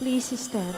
Please stand.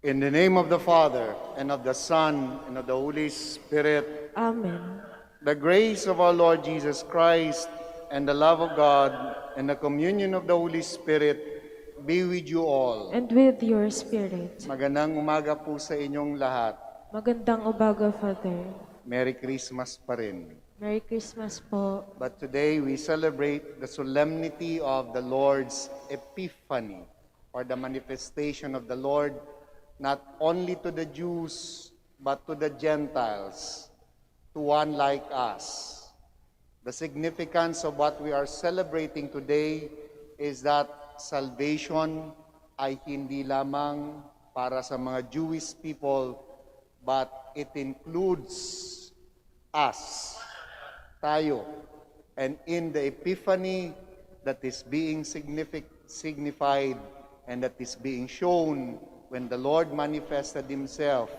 In the name of the Father, and of the Son, and of the Holy Spirit, Amen. the grace of our Lord Jesus Christ, and the love of God, and the communion of the Holy Spirit be with you all. And with your spirit. Magandang umaga po sa inyong lahat. Magandang umaga, Father. Merry Christmas pa rin. Merry Christmas po. But today we celebrate the solemnity of the Lord's Epiphany, or the manifestation of the Lord, not only to the Jews, but to the Gentiles, to one like us. The significance of what we are celebrating today is that salvation ay hindi lamang para sa mga Jewish people, but it includes us, tayo. And in the Epiphany that is being signified and that is being shown when the Lord manifested Himself,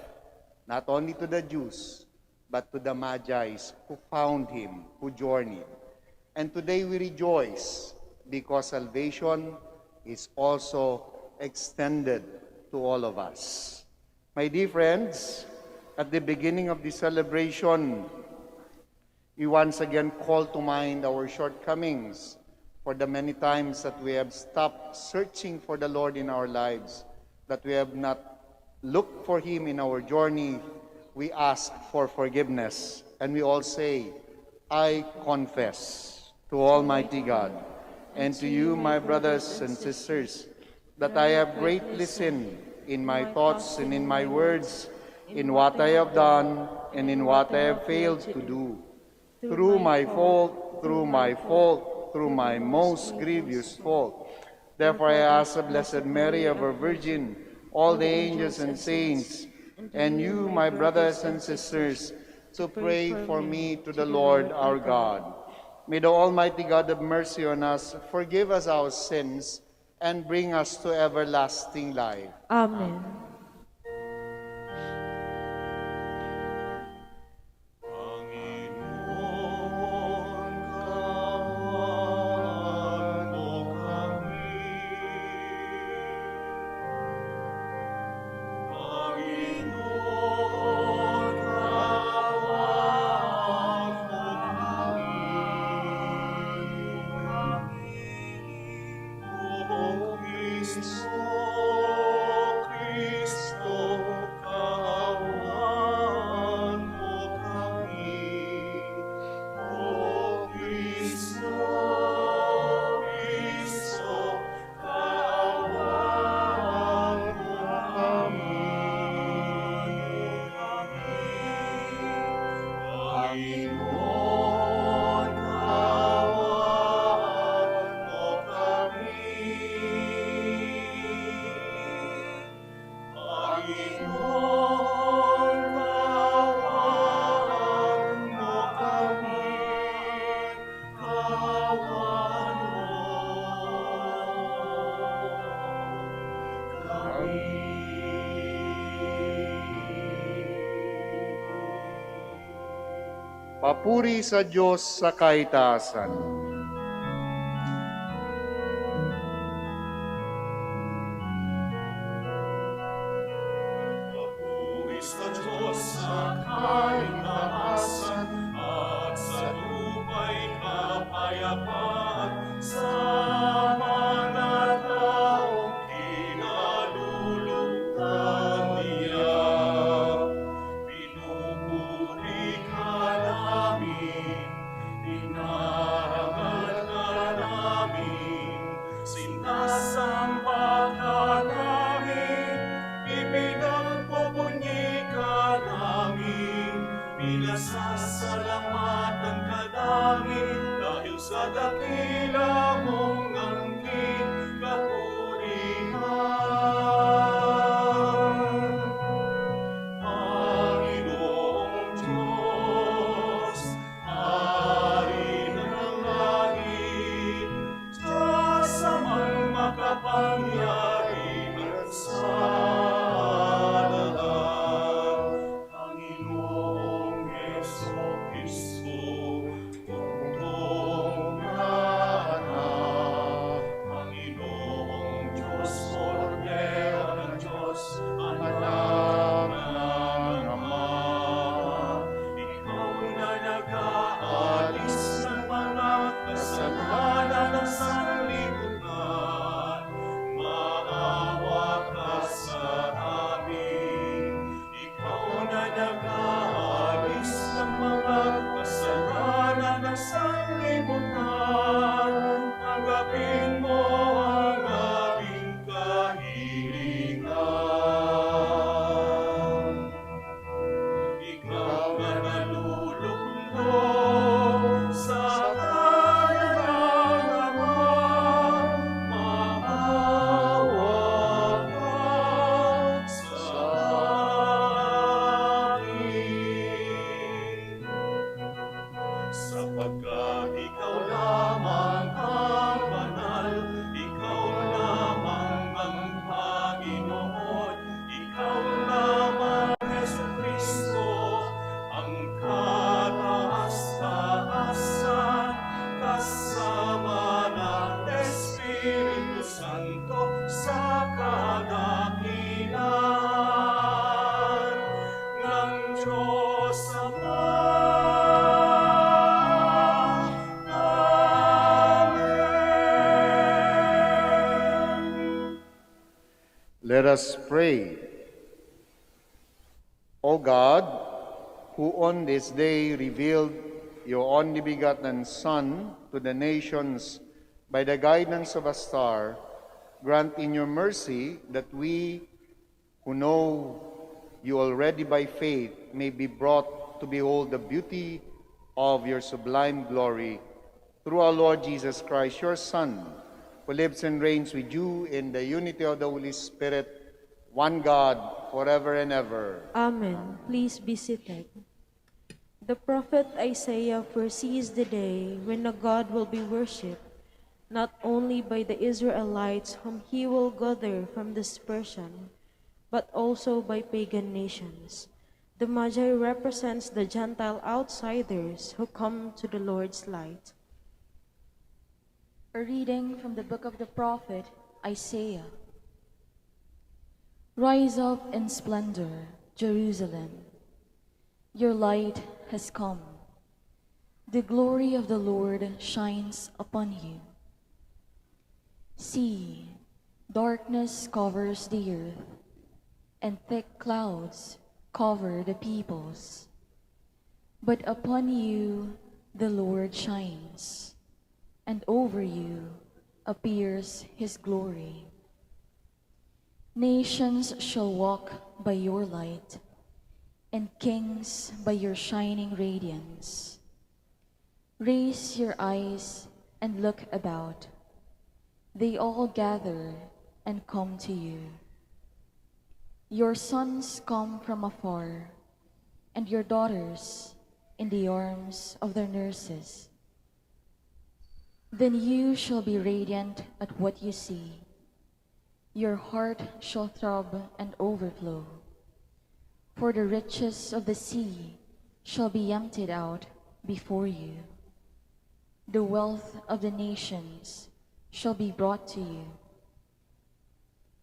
not only to the Jews, but to the Magi who found Him, who journeyed. And today we rejoice because salvation is also extended to all of us. My dear friends, at the beginning of this celebration, we once again call to mind our shortcomings for the many times that we have stopped searching for the Lord in our lives, that we have not looked for Him in our journey. We ask for forgiveness, and we all say, I confess to Almighty God and to you, my brothers and sisters, that I have greatly sinned in my thoughts and in my words, in what I have done and in what I have failed to do. Through my fault, through my most grievous fault. Therefore I ask the Blessed Mary, ever Virgin, all the angels and saints, and you, my brothers and sisters, to pray for me to the Lord our God. May the Almighty God have mercy on us, forgive us our sins, and bring us to everlasting life. Amen. Papuri sa Diyos sa kaitaasan. Papuri sa Diyos sa kaitaasan at sa lupa'y kapayapaan sa dakila mong angkin kapurihan. Panginoong Diyos, Hari ng langit, Diyos amang makapangyari at sa lahat. Panginoong Jesucristo, tugtong na anak. Panginoong Diyos, Kordero ng Diyos, anak ng Ama. Ikaw na nag-aalis ng mga kasalanan ng sanlibutan. Maawa ka sa amin. Ikaw na nag-aalis ng mga kasalanan ng sanlibutan. Tanggapin mo ang aming kahilingan. Ikaw na naluluklok sa kanyang Ama. Maawa ka sa akin. Sapagkat ikaw lamang ang banal, ikaw lamang ang Panginoon, ikaw lamang Jesucristo, ang kataas-taasan, kasama ng Espiritu Santo sa kadakilaan ng Diyos Ama. Amen. Let us pray. O God, who on this day revealed your only begotten Son to the nations by the guidance of a star, grant in your mercy that we who know you already by faith may be brought to behold the beauty of your sublime glory through our Lord Jesus Christ, your Son, who lives and reigns with you in the unity of the Holy Spirit, one God, forever and ever. Amen. Please be seated. The prophet Isaiah foresees the day when a God will be worshipped, not only by the Israelites whom he will gather from dispersion, but also by pagan nations. The Magi represents the Gentile outsiders who come to the Lord's light. A reading from the book of the prophet Isaiah. Rise up in splendor, Jerusalem. Your light has come. The glory of the Lord shines upon you. See, darkness covers the earth, and thick clouds cover the peoples. But upon you the Lord shines, and over you appears his glory. Nations shall walk by your light, and kings by your shining radiance. Raise your eyes and look about. They all gather and come to you. Your sons come from afar, and your daughters in the arms of their nurses. Then you shall be radiant at what you see. Your heart shall throb and overflow. For the riches of the sea shall be emptied out before you. The wealth of the nations shall be brought to you.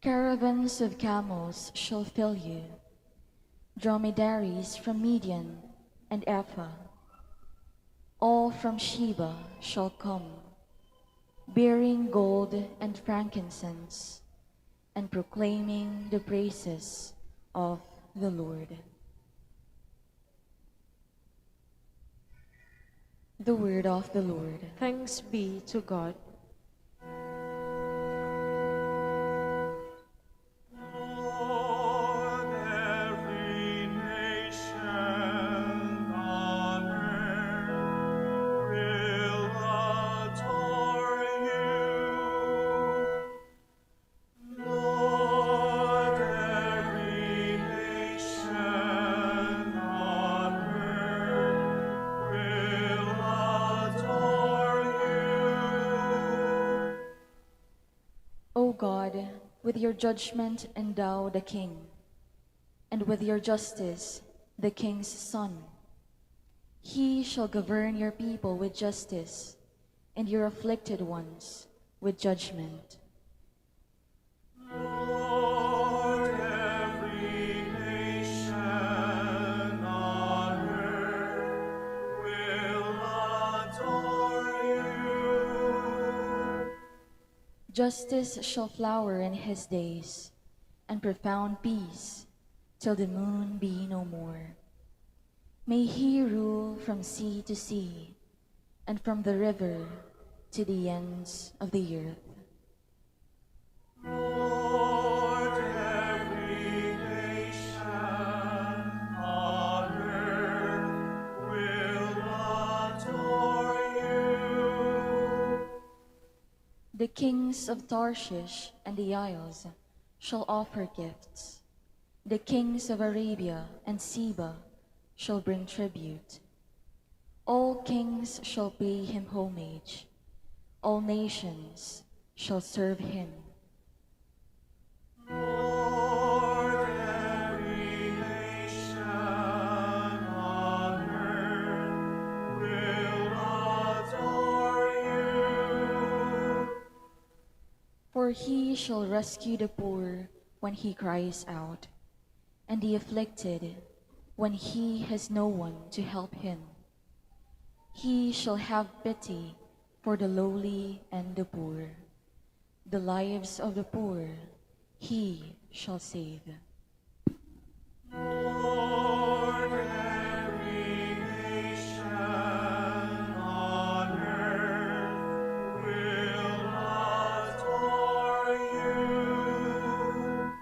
Caravans of camels shall fill you, dromedaries from Midian and Ephah. All from Sheba shall come, bearing gold and frankincense, and proclaiming the praises of the Lord. The word of the Lord. Thanks be to God. Lord, every nation on earth will adore God, with your judgment endow the king, and with your justice the king's son. He shall govern your people with justice, and your afflicted ones with judgment. Lord, every nation on earth will adore you. Justice shall flower in his days, and profound peace till the moon be no more. May he rule from sea to sea, and from the river to the ends of the earth. Lord, every nation on earth will adore you. The kings of Tarshish and the isles shall offer gifts. The kings of Arabia and Seba shall bring tribute. All kings shall pay him homage. All nations shall serve him. Lord, every nation on earth will adore you. For he shall rescue the poor when he cries out, and the afflicted when he has no one to help him. He shall have pity for the lowly and the poor. The lives of the poor he shall save. Lord, every nation on earth will adore you.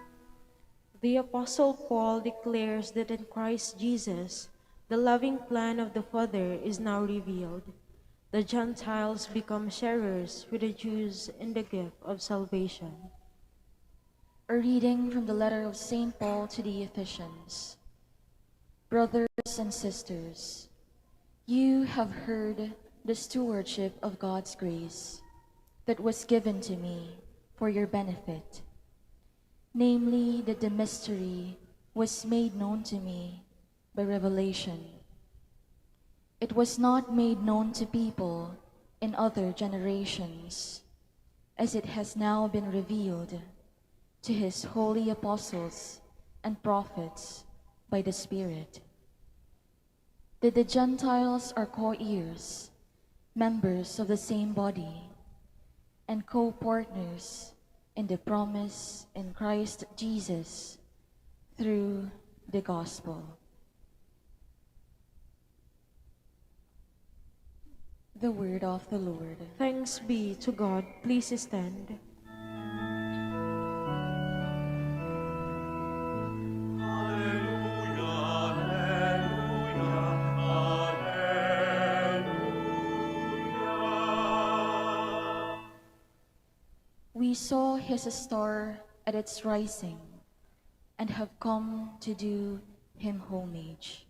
The Apostle Paul declares that in Christ Jesus, the loving plan of the Father is now revealed. The Gentiles become sharers with the Jews in the gift of salvation. A reading from the letter of St. Paul to the Ephesians. Brothers and sisters, you have heard the stewardship of God's grace that was given to me for your benefit, namely that the mystery was made known to me by revelation. It was not made known to people in other generations, as it has now been revealed to his holy apostles and prophets by the Spirit. That the Gentiles are co-heirs, members of the same body, and co-partners in the promise in Christ Jesus through the gospel. The word of the Lord. Thanks be to God. Please stand. We saw his star at its rising and have come to do him homage.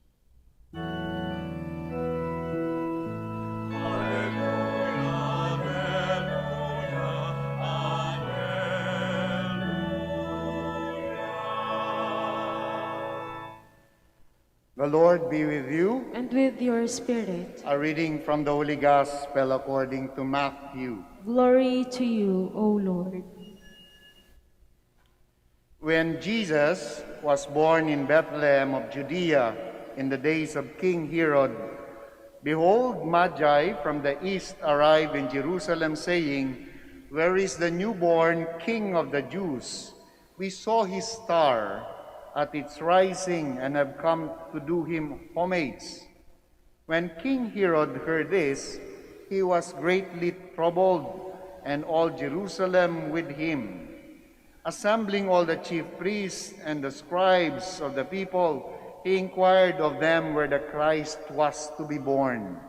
The Lord be with you. And with your spirit. A reading from the Holy Gospel according to Matthew. Glory to you, O Lord. When Jesus was born in Bethlehem of Judea in the days of King Herod, behold, Magi from the east arrived in Jerusalem, saying, "Where is the newborn King of the Jews? We saw his star at its rising and have come to do him homage." When King Herod heard this, he was greatly troubled, and all Jerusalem with him. Assembling all the chief priests and the scribes of the people, he inquired of them where the Christ was to be born.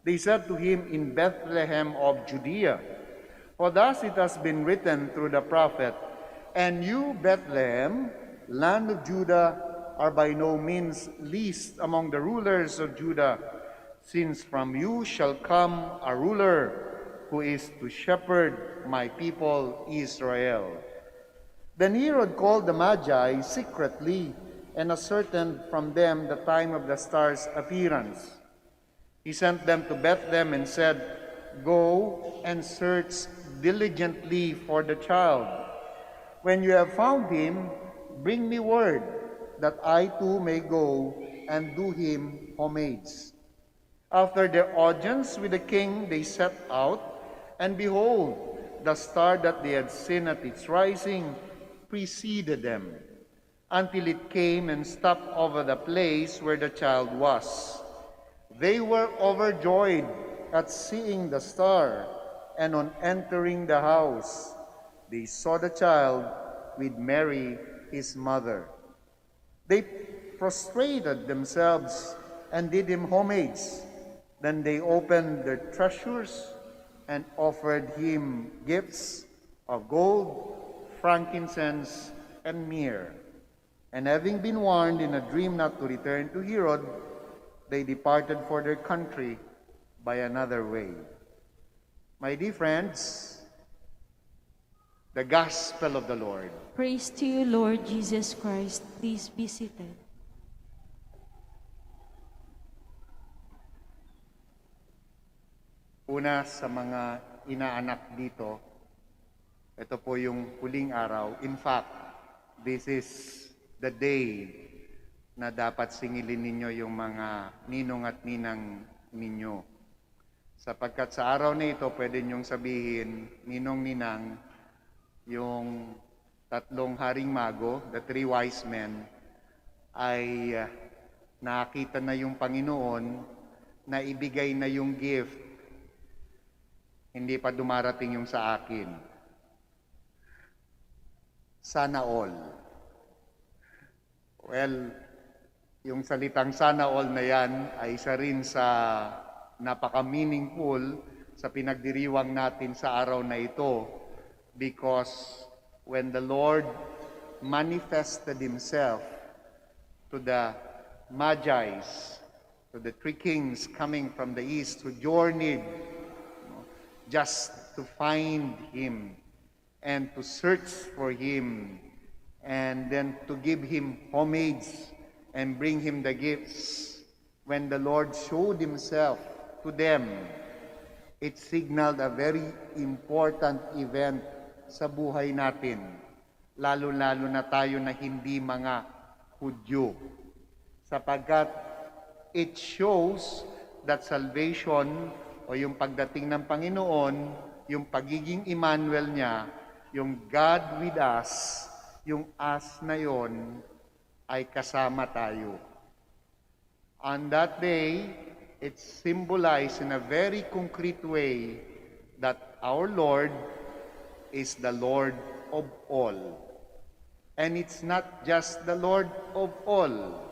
They said to him, "In Bethlehem of Judea. For thus it has been written through the prophet, And you, Bethlehem, land of Judah, are by no means least among the rulers of Judah, since from you shall come a ruler who is to shepherd my people Israel. Then Herod called the Magi secretly and ascertained from them the time of the star's appearance. He sent them to Bethlehem and said, "Go and search diligently for the child. When you have found him, bring me word, that I too may go and do him homage." After their audience with the king, they set out, and behold, the star that they had seen at its rising preceded them, until it came and stopped over the place where the child was. They were overjoyed at seeing the star, and on entering the house, they saw the child with Mary, his mother. They prostrated themselves and did him homage. Then they opened their treasures and offered him gifts of gold, frankincense, and myrrh. And having been warned in a dream not to return to Herod, they departed for their country by another way. My dear friends, the Gospel of the Lord. Praise to you, Lord Jesus Christ. Please be seated. Una sa mga inaanak dito, ito po yung huling araw. In fact, this is the day na dapat singilin ninyo yung mga ninong at ninang ninyo. Sapagkat sa araw na ito, pwede nyong sabihin, ninong ninang, yung tatlong haring mago, the three wise men, ay nakita na yung Panginoon na ibigay na yung gift. Hindi pa dumarating yung sa akin. Sana all. Well, yung salitang sana all na yan ay isa rin sa napaka-meaningful sa pinagdiriwang natin sa araw na ito, because when the Lord manifested Himself to the Magi's, to the three kings coming from the east who journeyed just to find Him and to search for Him and then to give Him homage and bring Him the gifts. When the Lord showed Himself to them, it signaled a very important event sa buhay natin, lalo-lalo na tayo na hindi mga Hudyo, sapagkat it shows that salvation o yung pagdating ng Panginoon, yung pagiging Emmanuel niya, yung God with us, yung us na yon ay kasama tayo. On that day, it's symbolized in a very concrete way that our Lord is the Lord of all. And it's not just the Lord of all.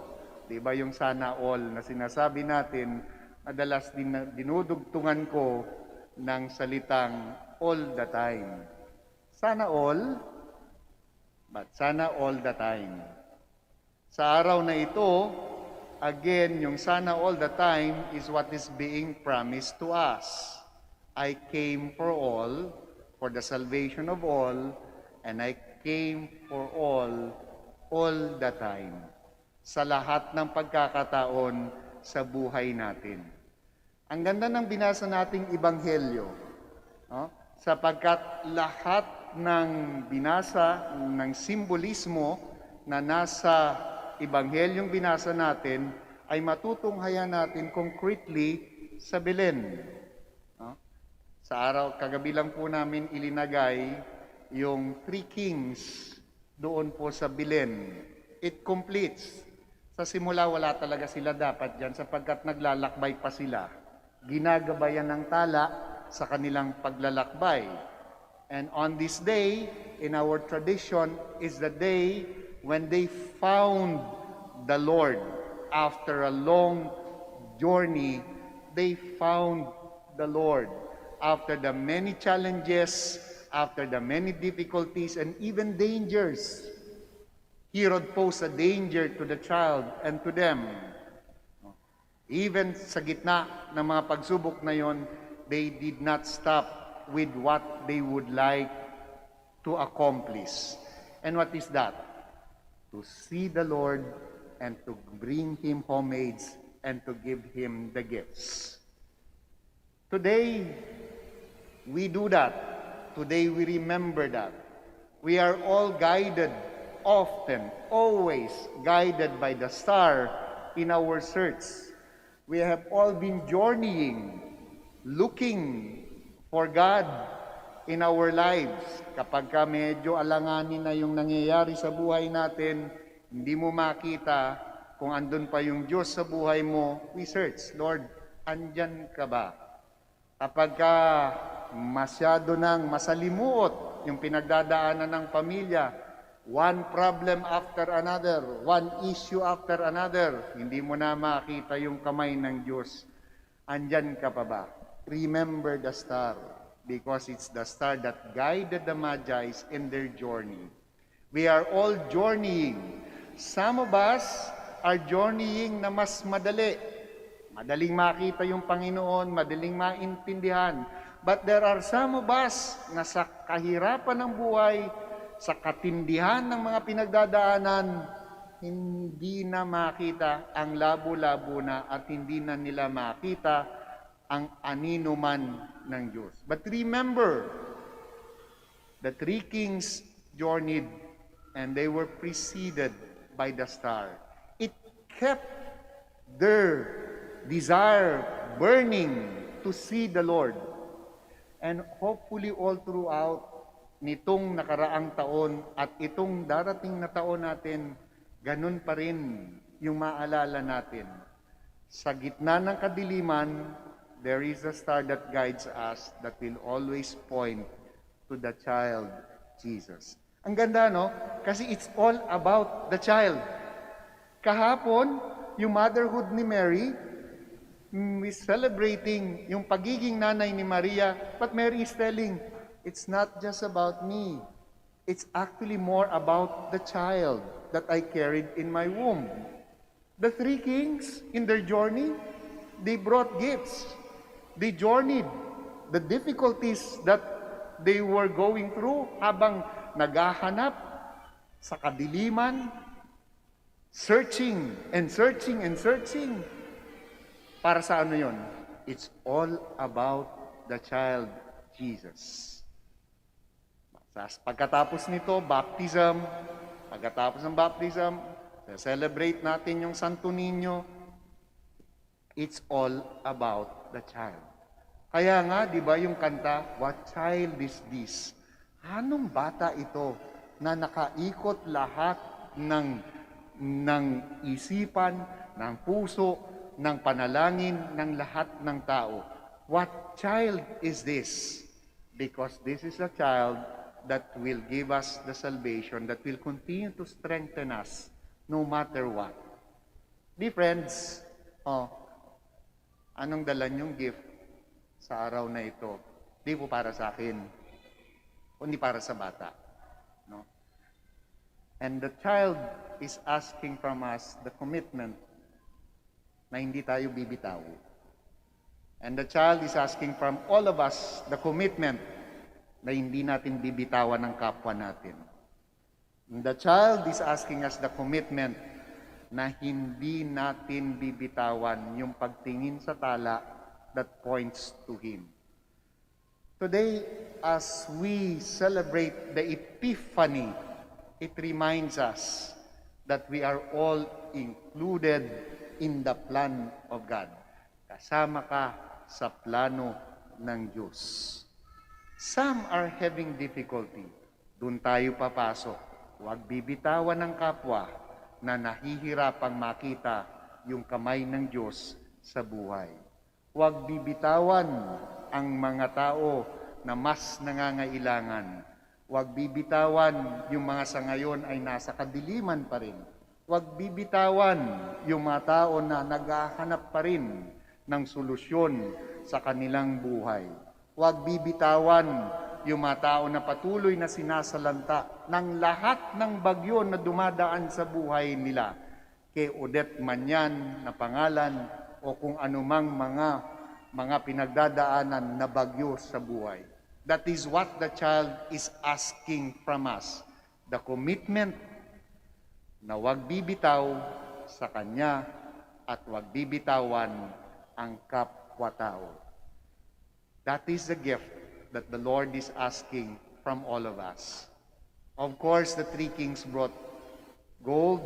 Diba yung sana all na sinasabi natin, madalas dinudugtungan ko ng salitang all the time. Sana all, but sana all the time. Sa araw na ito, again, yung sana all the time is what is being promised to us. I came for all, for the salvation of all, and I came for all the time. Sa lahat ng pagkakataon sa buhay natin. Ang ganda ng binasa nating Ebanghelyo, no? Sapagkat lahat ng binasa, ng simbolismo na nasa Ebanghelyong binasa natin ay matutunghayan natin concretely sa Belen. No? Sa araw, kagabi lang po namin ilinagay yung three kings doon po sa Belen. It completes. Sa simula, wala talaga sila dapat dyan sapagkat naglalakbay pa sila. Ginagabayan ng tala sa kanilang paglalakbay. And on this day, in our tradition, is the day when they found the Lord. After a long journey, they found the Lord. After the many challenges, after the many difficulties, and even dangers, Herod posed a danger to the child and to them. Even sa gitna ng mga pagsubok na yon, they did not stop with what they would like to accomplish. And what is that? To see the Lord and to bring Him homage and to give Him the gifts. Today, we do that. Today, we remember that. We are all guided, often, always guided by the star in our search. We have all been journeying, looking for God in our lives. Kapag ka medyo alanganin na yung nangyayari sa buhay natin, hindi mo makita kung andun pa yung Diyos sa buhay mo, we search, Lord, andyan ka ba? Kapag ka masyado nang masalimuot yung pinagdadaanan ng pamilya, one problem after another, one issue after another, hindi mo na makita yung kamay ng Diyos. Andyan ka pa ba? Remember the star, because it's the star that guided the Magi's in their journey. We are all journeying. Some of us are journeying na mas madali. Madaling makita yung Panginoon, madaling maintindihan. But there are some of us na sa kahirapan ng buhay, sa katindihan ng mga pinagdadaanan, hindi na makita ang labo-labo na at hindi na nila makita ang anino man ng Diyos. But remember, the three kings journeyed and they were preceded by the star. It kept their desire burning to see the Lord. And hopefully all throughout nitong nakaraang taon at itong darating na taon natin, ganun pa rin yung maalala natin. Sa gitna ng kadiliman, there is a star that guides us that will always point to the child, Jesus. Ang ganda, no? Kasi it's all about the child. Kahapon, yung motherhood ni Mary, we celebrating yung pagiging nanay ni Maria, but Mary is telling, it's not just about me. It's actually more about the child that I carried in my womb. The three kings, in their journey, they brought gifts. They journeyed. The difficulties that they were going through habang naghahanap sa kadiliman, searching and searching and searching. Para sa ano yun? It's all about the child, Jesus. Pagkatapos nito, baptism. Pagkatapos ng baptism, celebrate natin yung Santo Niño. It's all about the child. Kaya nga, di ba yung kanta, what child is this? Anong bata ito na nakaikot lahat ng isipan, ng puso, ng panalangin ng lahat ng tao? What child is this? Because this is a child that will give us the salvation, that will continue to strengthen us no matter what. Dear friends, anong dala niyong gift sa araw na ito? Di po para sa akin, kundi para sa bata. No? And the child is asking from us the commitment na hindi tayo bibitaw. And the child is asking from all of us the commitment na hindi natin bibitawan ng kapwa natin. And the child is asking us the commitment na hindi natin bibitawan yung pagtingin sa tala that points to Him. Today, as we celebrate the Epiphany, it reminds us that we are all included in the plan of God. Kasama ka sa plano ng Diyos. Some are having difficulty. Doon tayo papasok. Huwag bibitawan ng kapwa na nahihirapang makita yung kamay ng Diyos sa buhay. Huwag bibitawan ang mga tao na mas nangangailangan. Huwag bibitawan yung mga sa ngayon ay nasa kadiliman pa rin. Huwag bibitawan yung mga tao na naghahanap pa rin ng solusyon sa kanilang buhay. Huwag bibitawan yung mga tao na patuloy na sinasalanta ng lahat ng bagyo na dumadaan sa buhay nila. Kay Odette man yan na pangalan o kung anumang mga pinagdadaanan na bagyo sa buhay. That is what the child is asking from us. The commitment na wag bibitaw sa kanya at wag bibitawan ang kapwa-tao. That is the gift that the Lord is asking from all of us. Of course, the three kings brought gold,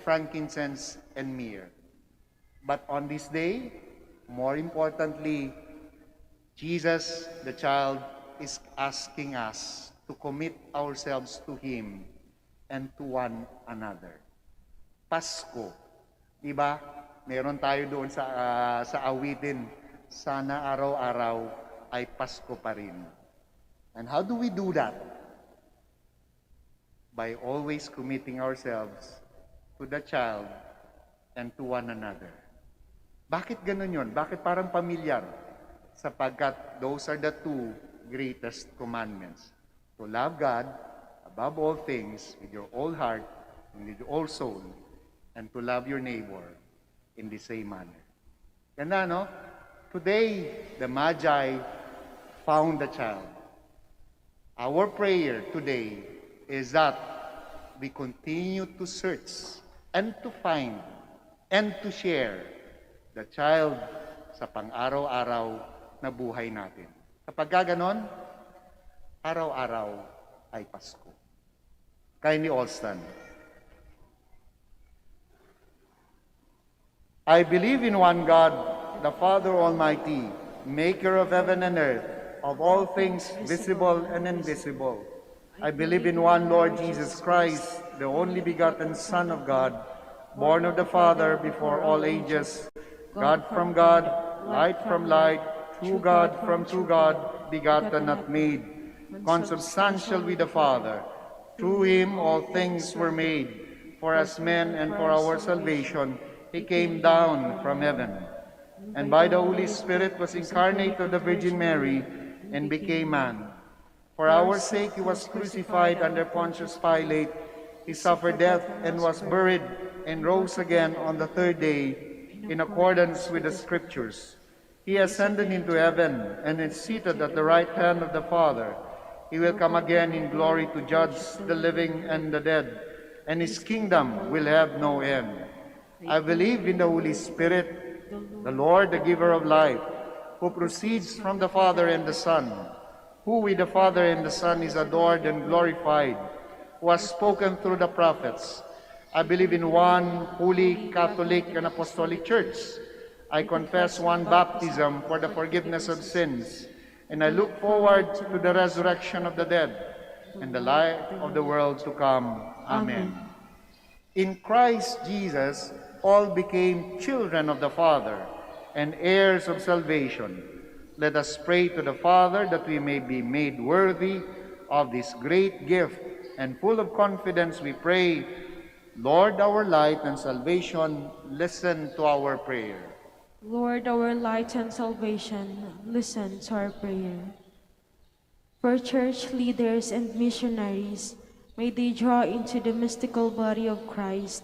frankincense, and myrrh. But on this day, more importantly, Jesus, the child, is asking us to commit ourselves to Him and to one another. Pasko, di ba? Meron tayo doon sa awitin, sana araw-araw ay Pasko pa rin. And how do we do that? By always committing ourselves to the child and to one another. Bakit ganun yun? Bakit parang pamilyar? Sapagkat those are the two greatest commandments. To love God above all things with your whole heart and with your whole soul, and to love your neighbor in the same manner. Ganda, no? Today, the Magi found the child. Our prayer today is that we continue to search and to find and to share the child sa pang-araw-araw na buhay natin. Kapag ganon, araw-araw ay Pasko. Kindly all stand. I believe in one God, the Father Almighty, maker of heaven and earth, of all things visible and invisible. I believe in one Lord Jesus Christ, the only begotten Son of God, born of the Father before all ages, God from God, light from light, true God from true God, begotten not made, consubstantial with the Father. Through Him all things were made. For as men and for our salvation, He came down from heaven, and by the Holy Spirit was incarnate of the Virgin Mary, and became man. For our sake He was crucified under Pontius Pilate. He suffered death and was buried, and rose again on the third day, in accordance with the Scriptures. He ascended into heaven, and is seated at the right hand of the Father. He will come again in glory to judge the living and the dead, and His kingdom will have no end. I believe in the Holy Spirit, the Lord, the giver of life, who proceeds from the Father and the Son, who with the Father and the Son is adored and glorified, who has spoken through the prophets. I believe in one holy, Catholic, and Apostolic Church. I confess one baptism for the forgiveness of sins, and I look forward to the resurrection of the dead and the life of the world to come. Amen. In Christ Jesus, all became children of the Father and heirs of salvation. Let us pray to the Father that we may be made worthy of this great gift, and full of confidence we pray, Lord, our light and salvation, listen to our prayer. Lord, our light and salvation, listen to our prayer. For church leaders and missionaries, may they draw into the mystical body of Christ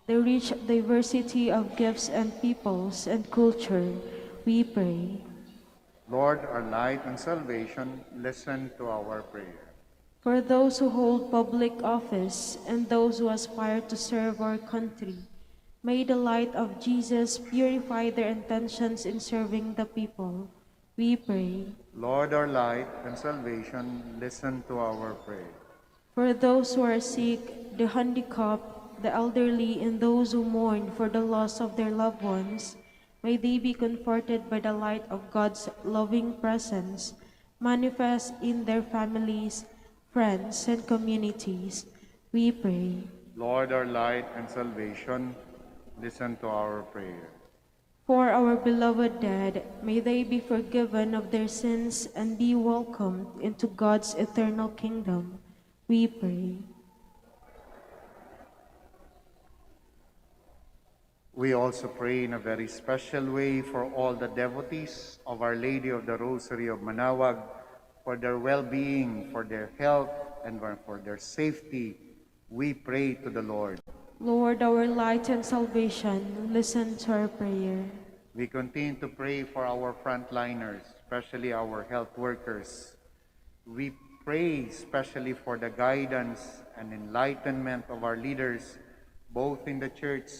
the rich diversity of gifts and peoples and culture, we pray. Lord, our light and salvation, listen to our prayer. For those who hold public office and those who aspire to serve our country, may the light of Jesus purify their intentions in serving the people, we pray. Lord, our light and salvation, listen to our prayer. For those who are sick, the handicapped, the elderly, and those who mourn for the loss of their loved ones, may they be comforted by the light of God's loving presence, manifest in their families, friends, and communities, we pray. Lord, our light and salvation, listen to our prayer. For our beloved dead, may they be forgiven of their sins and be welcomed into God's eternal kingdom, we pray. We also pray in a very special way for all the devotees of Our Lady of the Rosary of Manaoag, for their well-being, for their health, and for their safety. We pray to the Lord. Lord, our light and salvation, listen to our prayer. We continue to pray for our frontliners, especially our health workers. We pray especially for the guidance and enlightenment of our leaders, both in the church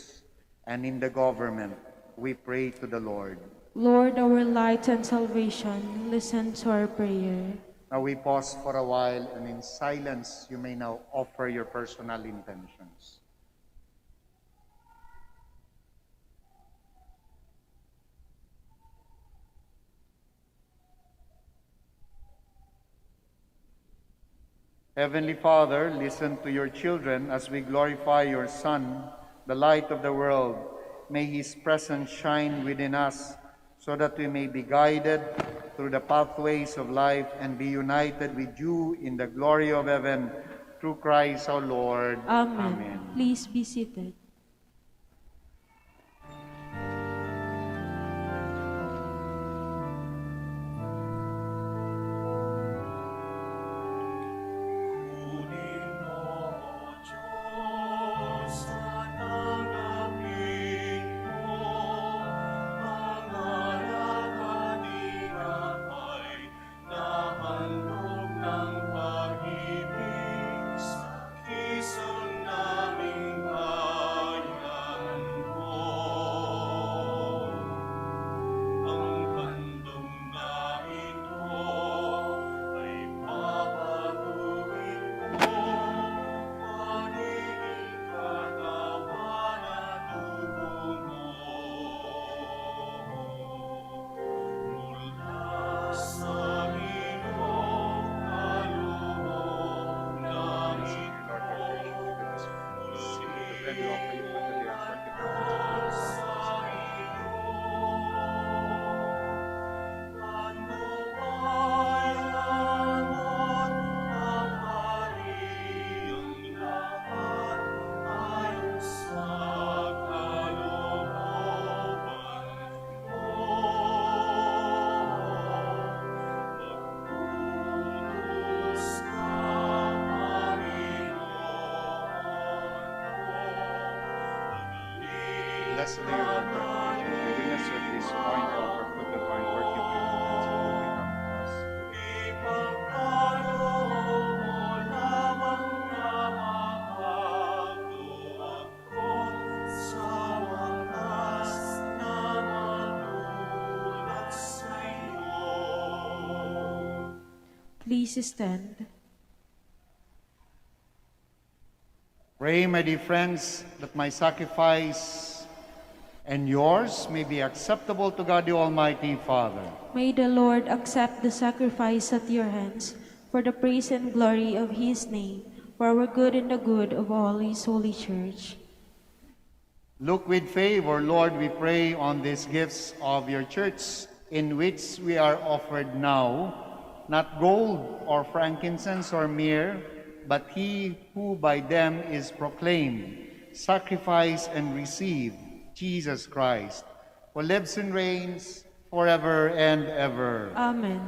and in the government. We pray to the Lord. Lord, our light and salvation, listen to our prayer. Now we pause for a while, and in silence you may now offer your personal intentions. Heavenly Father, listen to your children as we glorify your Son, the light of the world. May his presence shine within us so that we may be guided through the pathways of life and be united with you in the glory of heaven through Christ our Lord. Amen. Please be seated. Blessed are you, Lord God, creation. Giving us at this point of our food and wine, work your good hands, and will become us. Please stand. Pray, my dear friends, that my sacrifice and yours may be acceptable to God the Almighty Father. May the Lord accept the sacrifice at your hands for the praise and glory of his name, for our good and the good of all his holy church. Look with favor, Lord, we pray, on these gifts of your church, in which we are offered now, not gold or frankincense or myrrh, but he who by them is proclaimed, sacrificed and received, Jesus Christ, who lives and reigns forever and ever. Amen.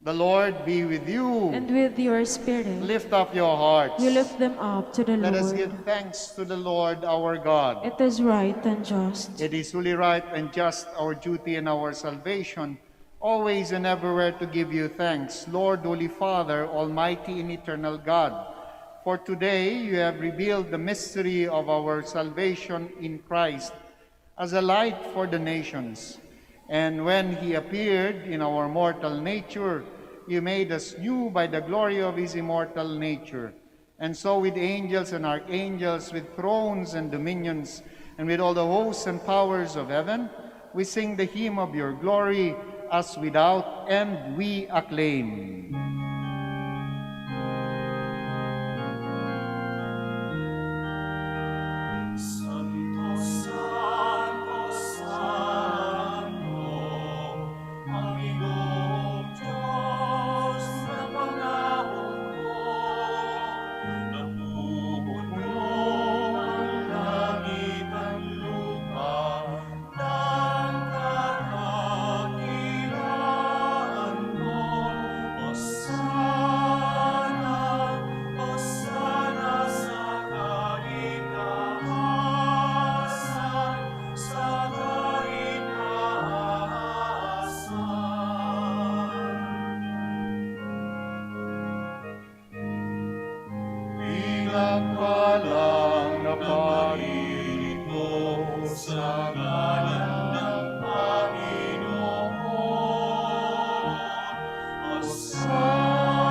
The Lord be with you. And with your spirit. Lift up your hearts. We lift them up to the Let Lord. us give thanks to the Lord our God. It is right and just. It is truly right and just, our duty and our salvation, always and everywhere to give you thanks, Lord, Holy Father, Almighty and Eternal God. For today you have revealed the mystery of our salvation in Christ as a light for the nations. And when he appeared in our mortal nature, you made us new by the glory of his immortal nature. And so with angels and archangels, with thrones and dominions, and with all the hosts and powers of heaven, we sing the hymn of your glory, as without end we acclaim. pinagpalang na pag-ibig mo sa ngalan ng Panginoon. Hosana,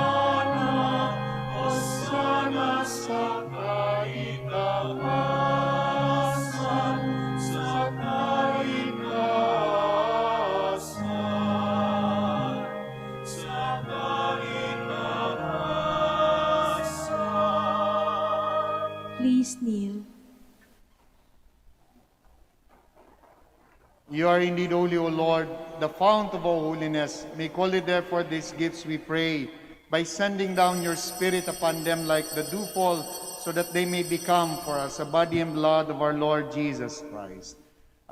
Hosana sa kaitaasan, sa kaitaasan, sa kaitaasan. Please kneel. You are indeed holy, O Lord, the fount of all holiness. Make holy therefore these gifts, we pray, by sending down your Spirit upon them like the dewfall, so that they may become for us the body and blood of our Lord Jesus Christ.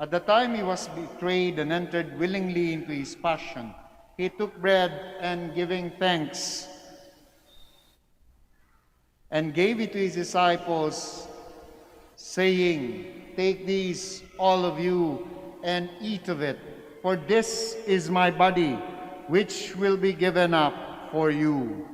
At the time he was betrayed and entered willingly into his passion, he took bread and giving thanks, and gave it to his disciples, saying, "Take these, all of you, and eat of it, for this is my body, which will be given up for you."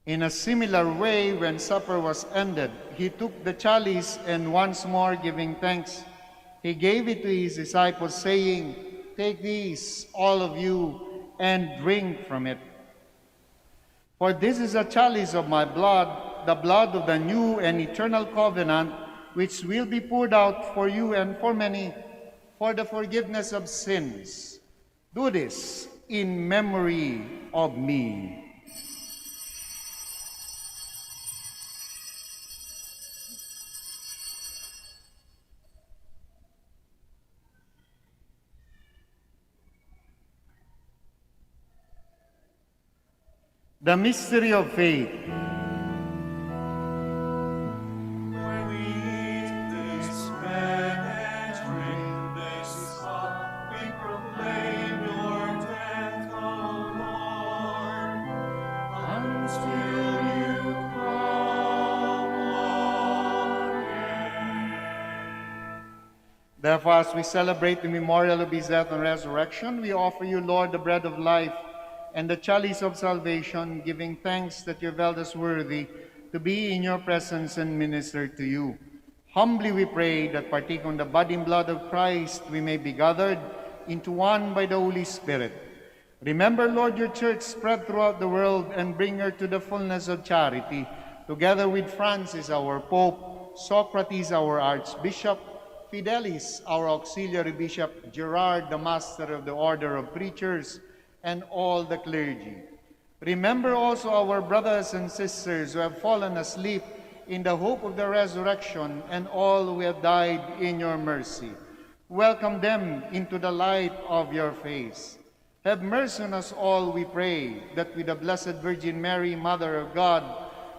In a similar way, when supper was ended, he took the chalice, and once more giving thanks, he gave it to his disciples, saying, "Take these, all of you, and drink from it. For this is a chalice of my blood, the blood of the new and eternal covenant, which will be poured out for you and for many for the forgiveness of sins. Do this in memory of me." The mystery of faith. When we eat this bread and drink this cup, we proclaim your death, O Lord, until you come again. Therefore, as we celebrate the memorial of his death and resurrection, we offer you, Lord, the bread of life and the chalice of salvation, giving thanks that you have held us worthy to be in your presence and minister to you. Humbly we pray that, partaking of the body and blood of Christ, we may be gathered into one by the Holy Spirit. Remember, Lord, your church spread throughout the world, and bring her to the fullness of charity, together with Francis, our Pope, Socrates, our Archbishop, Fidelis, our Auxiliary Bishop, Gerard, the Master of the Order of Preachers, and all the clergy. Remember also our brothers and sisters who have fallen asleep in the hope of the resurrection, and all who have died in your mercy. Welcome them into the light of your face. Have mercy on us all, we pray, that with the Blessed Virgin Mary, Mother of God,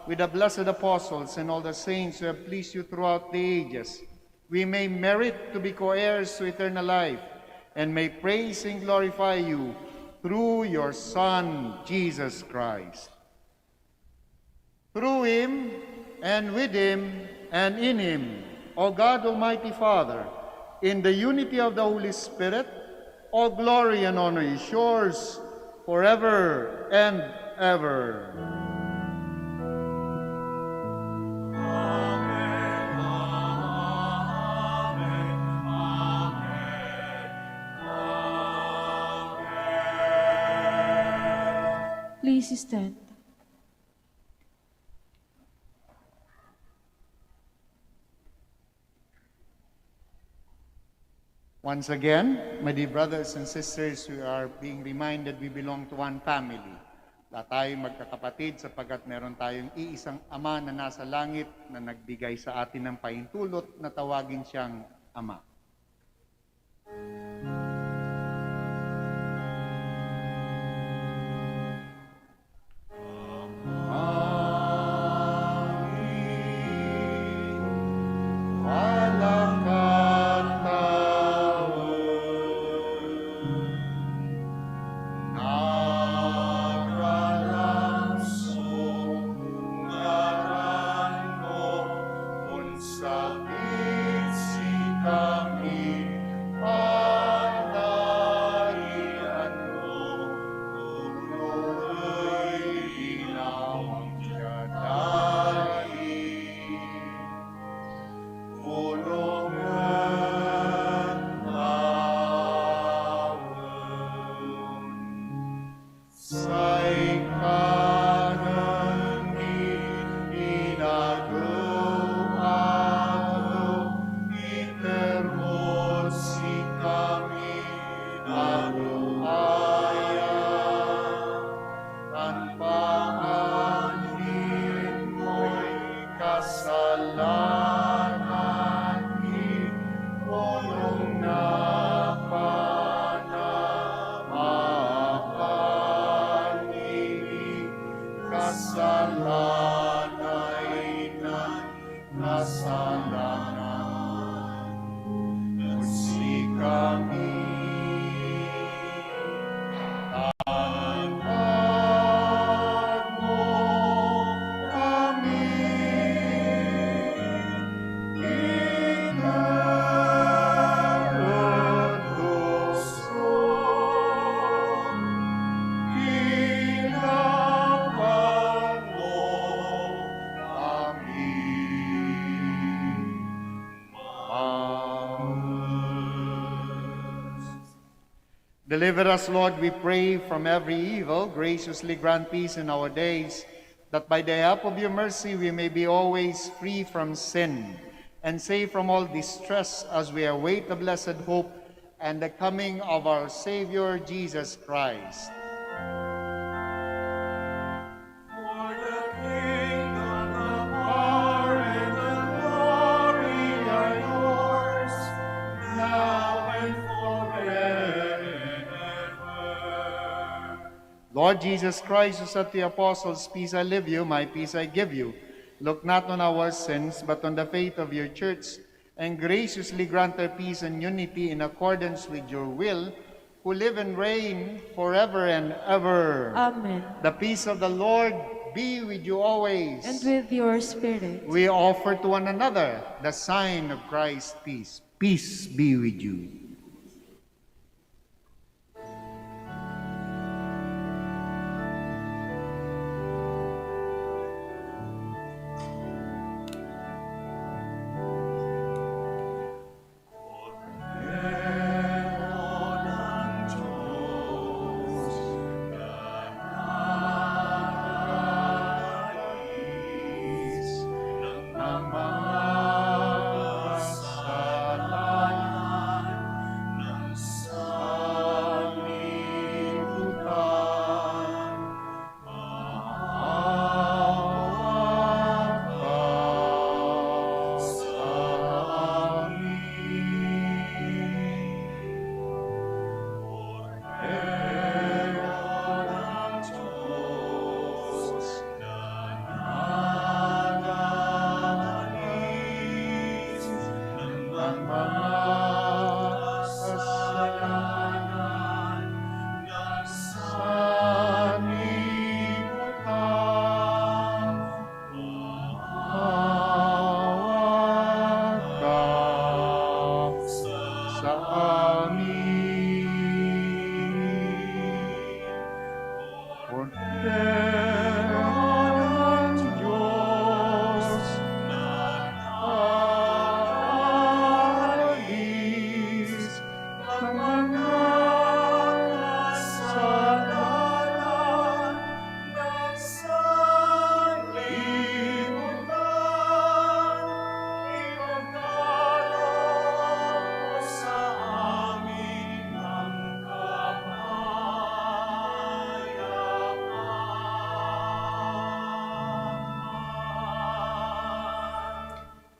with the blessed apostles and all the saints who have pleased you throughout the ages, we may merit to be co-heirs to eternal life, and may praise and glorify you through your Son, Jesus Christ. Through him, and with him, and in him, O God, Almighty Father, in the unity of the Holy Spirit, all glory and honor is yours forever and ever. Amen, amen, amen. Please stand. Once again, my dear brothers and sisters, we are being reminded we belong to one family. Lahat tayo magkakapatid sapagkat meron tayong iisang Ama na nasa langit na nagbigay sa atin ng pahintulot na tawagin siyang Ama. Magsik kami, tanggap mo kami, inerot kinapan mo kami. Deliver us, Lord, we pray, from every evil. Graciously grant peace in our days, that by the help of your mercy we may be always free from sin and safe from all distress as we await the blessed hope and the coming of our Savior, Jesus Christ. For the kingdom, the power, and the glory are yours, now and forever. Lord Jesus Christ, who said to the apostles, "Peace I leave you, my peace I give you," look not on our sins, but on the faith of your church, and graciously grant her peace and unity in accordance with your will, who live and reign forever and ever. Amen. The peace of the Lord be with you always. And with your spirit. We offer to one another the sign of Christ's peace. Peace be with you.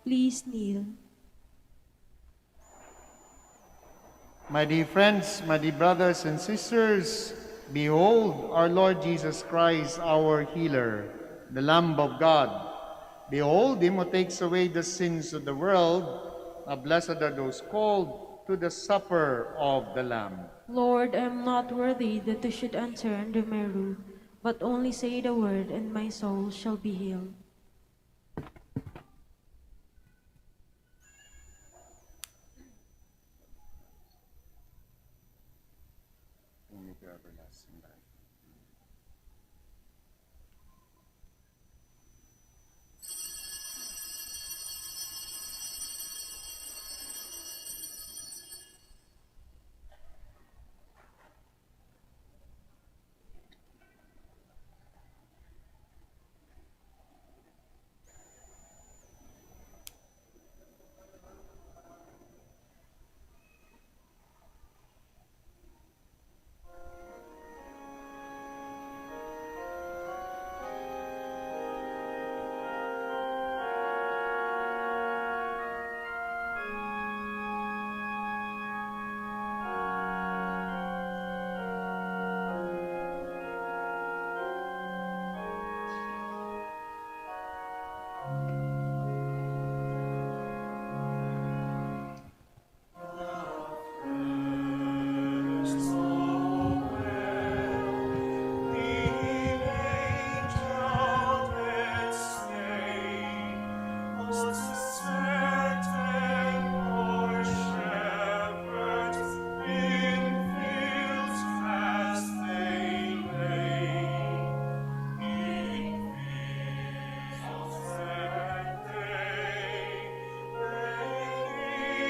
Please kneel. My dear friends, my dear brothers and sisters, behold our Lord Jesus Christ, our healer, the Lamb of God. Behold him who takes away the sins of the world. Blessed are those called to the supper of the Lamb. Lord, I am not worthy that you should enter under my roof, but only say the word, and my soul shall be healed. certain poor shepherds in fields as they lay, in fields that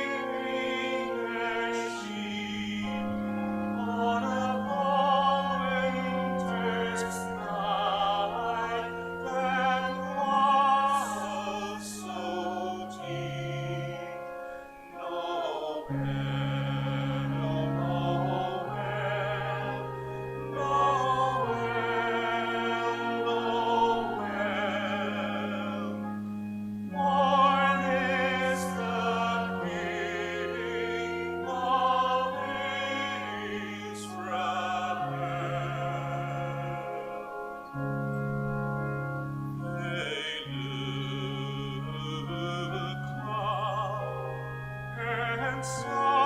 leading their sheep on a cold winter's night that was so deep. Noel, Noel, Noel, born is the King of Israel. They looked up and saw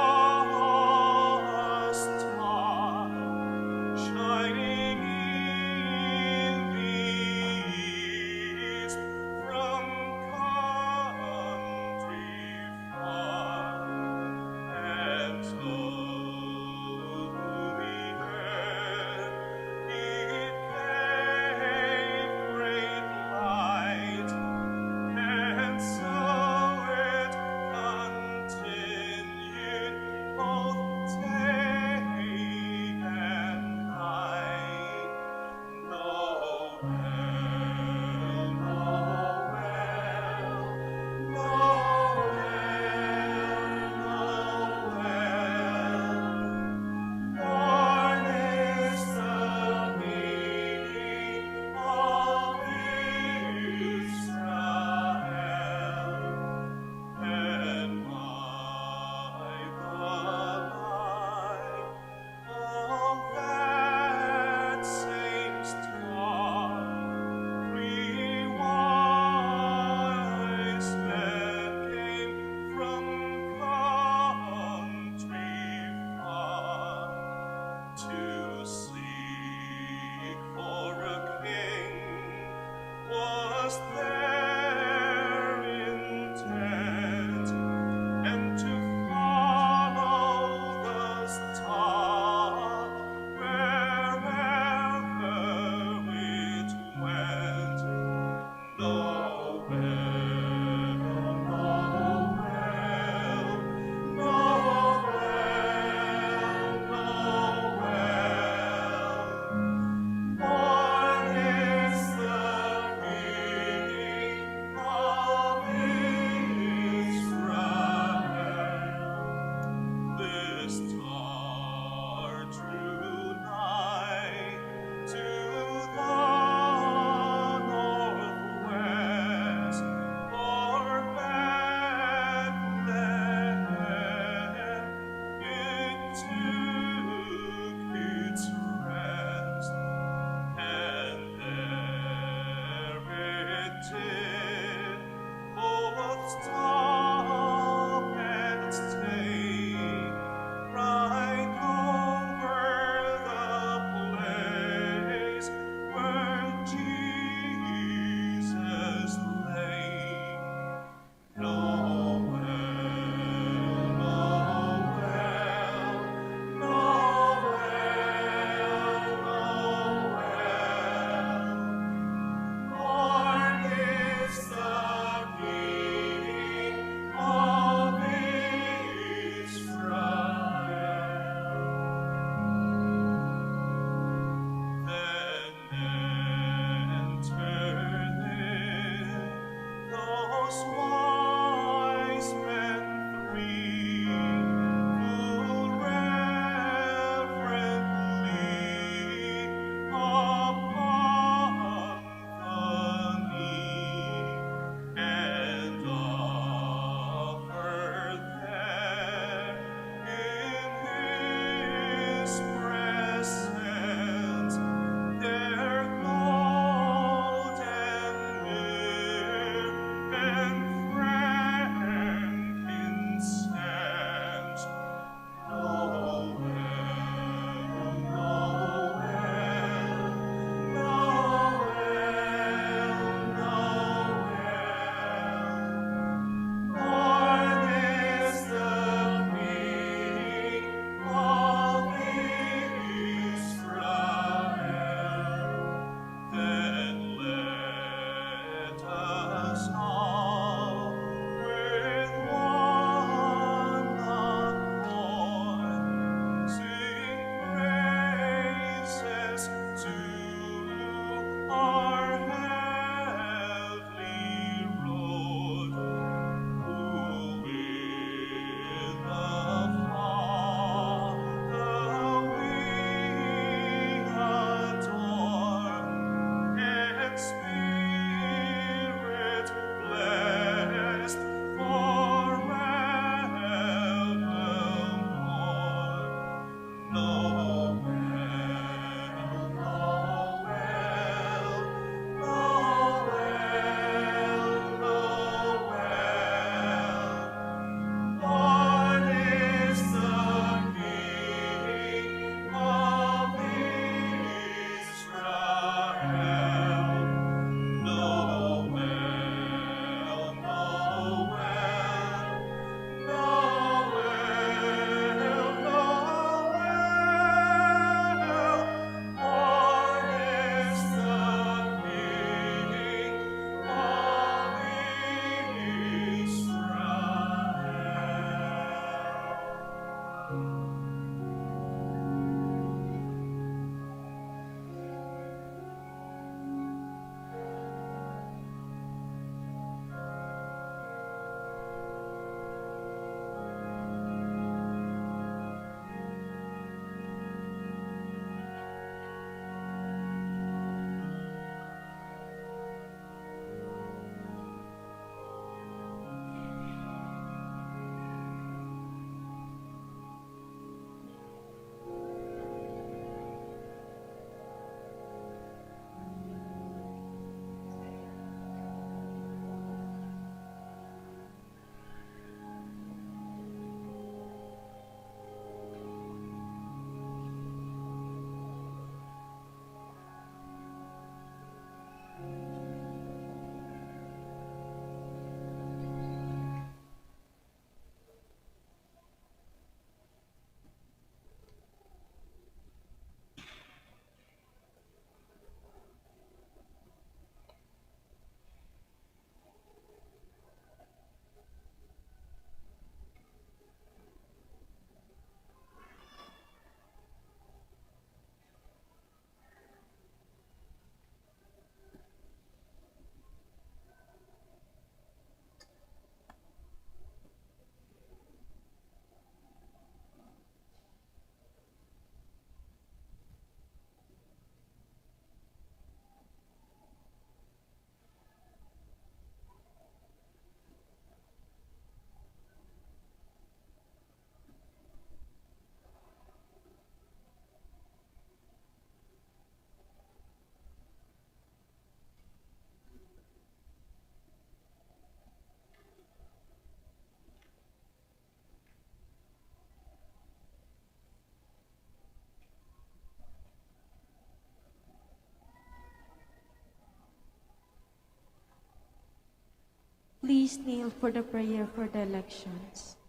Please kneel for the prayer for the elections.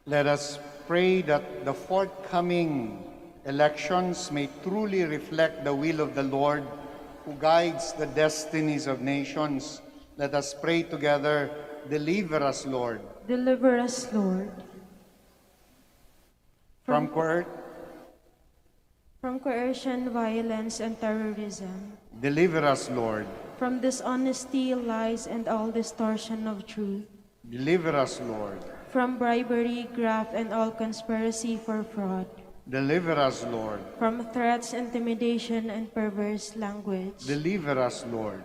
Let us pray that the forthcoming elections may truly reflect the will of the Lord who guides the destinies of nations. Let us pray together, deliver us, Lord, Deliver us, Lord, from from coercion, violence, and terrorism, deliver us, Lord, from dishonesty, lies, and all distortion of truth, deliver us, Lord, from bribery, graft, and all conspiracy for fraud, deliver us, Lord, from threats, intimidation, and perverse language. deliver us, Lord.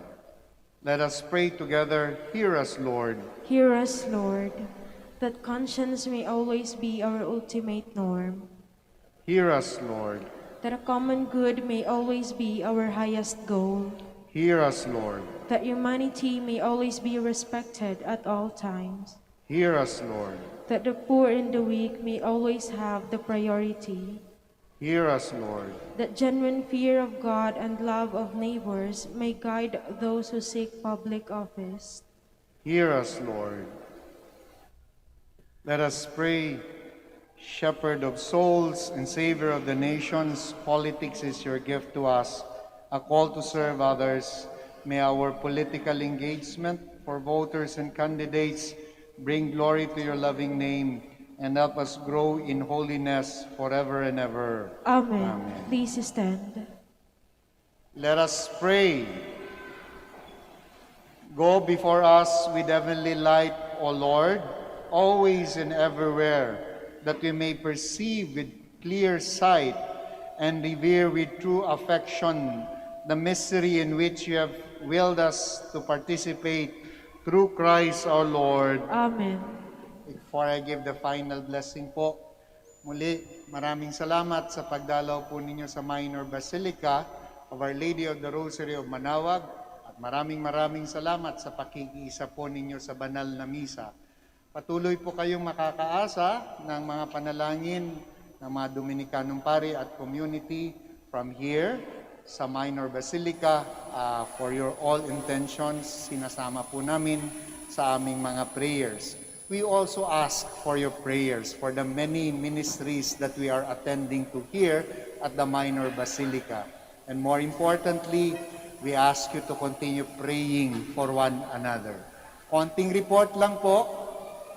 Let us pray together, hear us, Lord, Hear us, Lord, that conscience may always be our ultimate norm, hear us, Lord, that a common good may always be our highest goal, hear us, Lord, that humanity may always be respected at all times, hear us, Lord, that the poor and the weak may always have the priority, hear us, Lord, that genuine fear of God and love of neighbors may guide those who seek public office. hear us, Lord. Let us pray, Shepherd of souls and Savior of the nations, politics is your gift to us, a call to serve others. May our political engagement for voters and candidates bring glory to your loving name and help us grow in holiness forever and ever. Amen. Amen. Please stand. Let us pray. Go before us with heavenly light, O Lord, always and everywhere, that we may perceive with clear sight and revere with true affection the mystery in which you have willed us to participate through Christ our Lord. Amen. Before I give the final blessing po, muli maraming salamat sa pagdalaw po ninyo sa Minor Basilica of Our Lady of the Rosary of Manaoag, at maraming salamat sa pakikiisa po ninyo sa banal na misa. Patuloy po kayong makakaasa ng mga panalangin ng mga Dominicanong pari at community from here sa Minor Basilica. For your all intentions, sinasama po namin sa aming mga prayers. We also ask for your prayers for the many ministries that we are attending to here at the Minor Basilica. And more importantly, we ask you to continue praying for one another. Konting report lang po.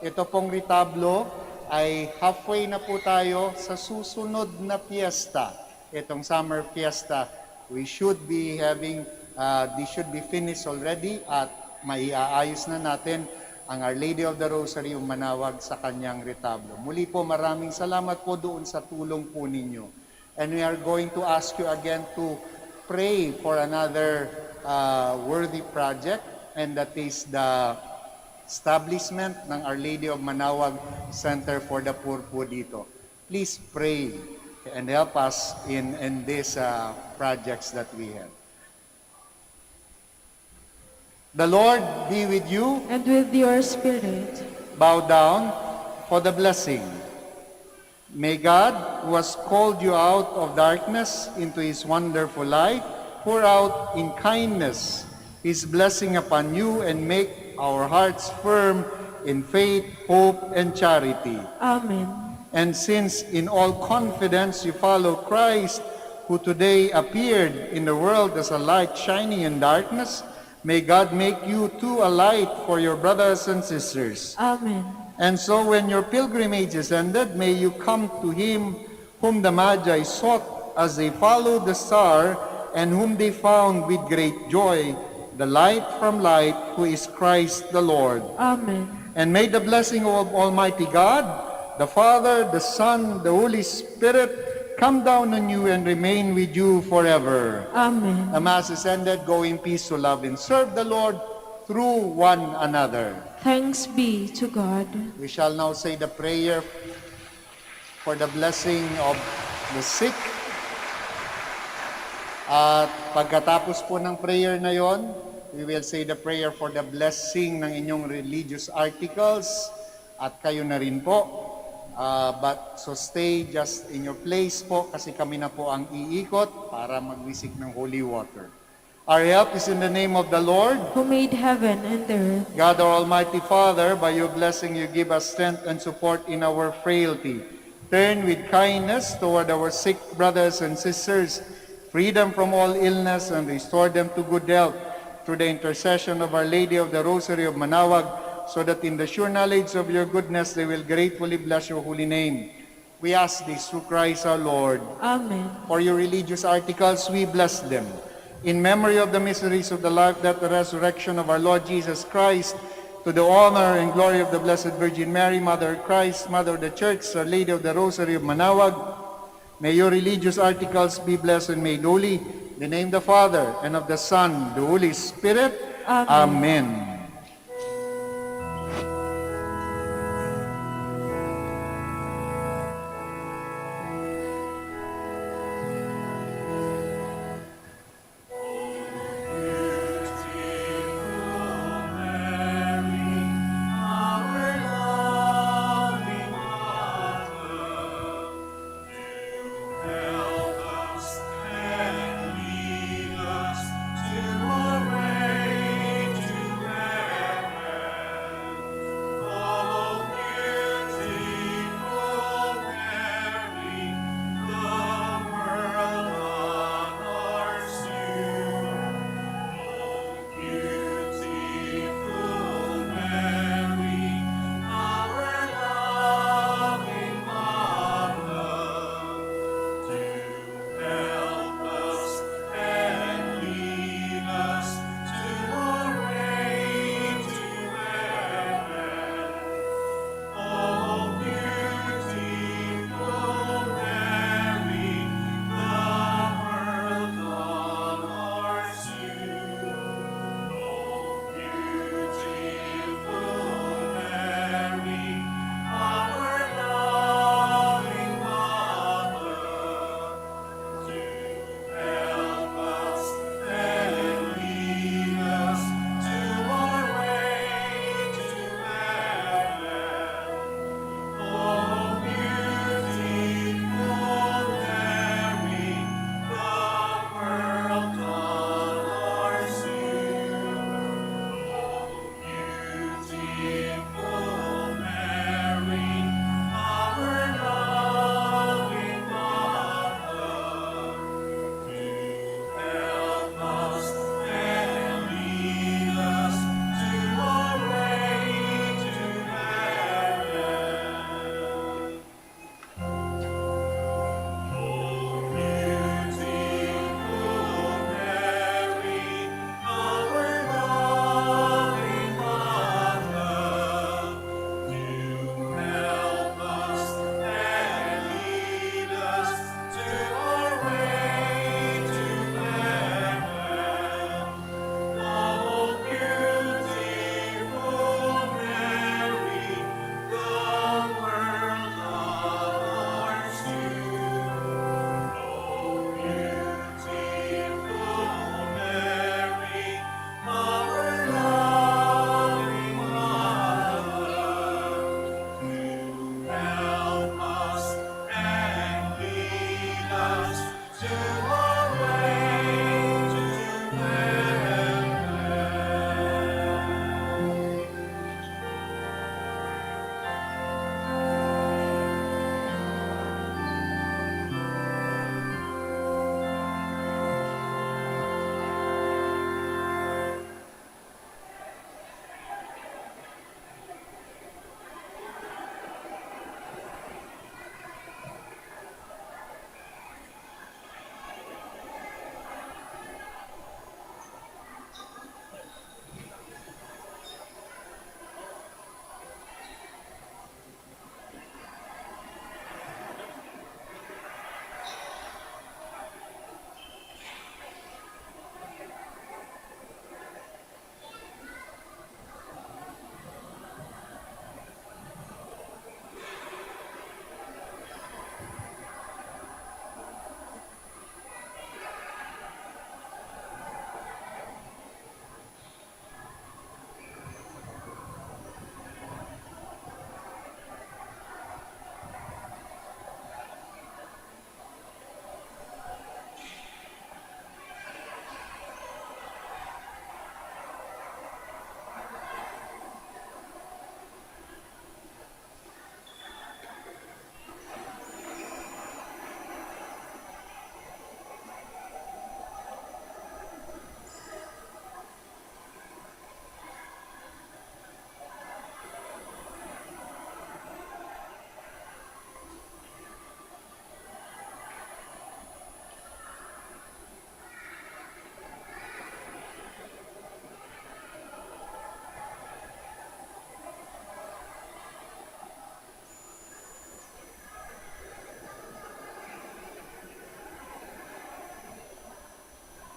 Ito pong retablo ay halfway na po tayo sa susunod na fiesta. Itong summer fiesta, we should be having, this should be finished already at maiaayos na natin ang Our Lady of the Rosary of Manaoag sa kanyang retablo. Muli po maraming salamat po doon sa tulong po ninyo. And we are going to ask you again to pray for another worthy project, and that is the establishment ng Our Lady of Manaoag Center for the Poor po dito. Please pray and help us in these projects that we have. The Lord be with you. And with your spirit. Bow down for the blessing. May God, who has called you out of darkness into His wonderful light, pour out in kindness His blessing upon you and make our hearts firm in faith, hope, and charity. Amen. And since in all confidence you follow Christ, who today appeared in the world as a light shining in darkness, may God make you too a light for your brothers and sisters. Amen. And so when your pilgrimage is ended, may you come to Him whom the Magi sought as they followed the star, and whom they found with great joy, the light from light, who is Christ the Lord. Amen. And may the blessing of Almighty God, the Father, the Son, the Holy Spirit, come down on you and remain with you forever. Amen. The Mass is ended. Go in peace to love and serve the Lord through one another. Thanks be to God. We shall now say the prayer for the blessing of the sick. At pagkatapos po ng prayer na yon, we will say the prayer for the blessing ng inyong religious articles. At kayo na rin po, But so stay just in your place po kasi kami na po ang iikot para magwisik ng holy water. Our help is in the name of the Lord. who made heaven and earth. God, our Almighty Father, by your blessing you give us strength and support in our frailty. Turn with kindness toward our sick brothers and sisters, freedom from all illness, and restore them to good health through the intercession of Our Lady of the Rosary of Manaoag, so that in the sure knowledge of your goodness they will gratefully bless your holy name. We ask this through Christ our Lord. Amen. For your religious articles, we bless them. In memory of the mysteries of the life, death, and resurrection of our Lord Jesus Christ, to the honor and glory of the Blessed Virgin Mary, Mother of Christ, Mother of the Church, Our Lady of the Rosary of Manaoag, may your religious articles be blessed and made holy. In the name of the Father, and of the Son, the Holy Spirit. Amen. Amen.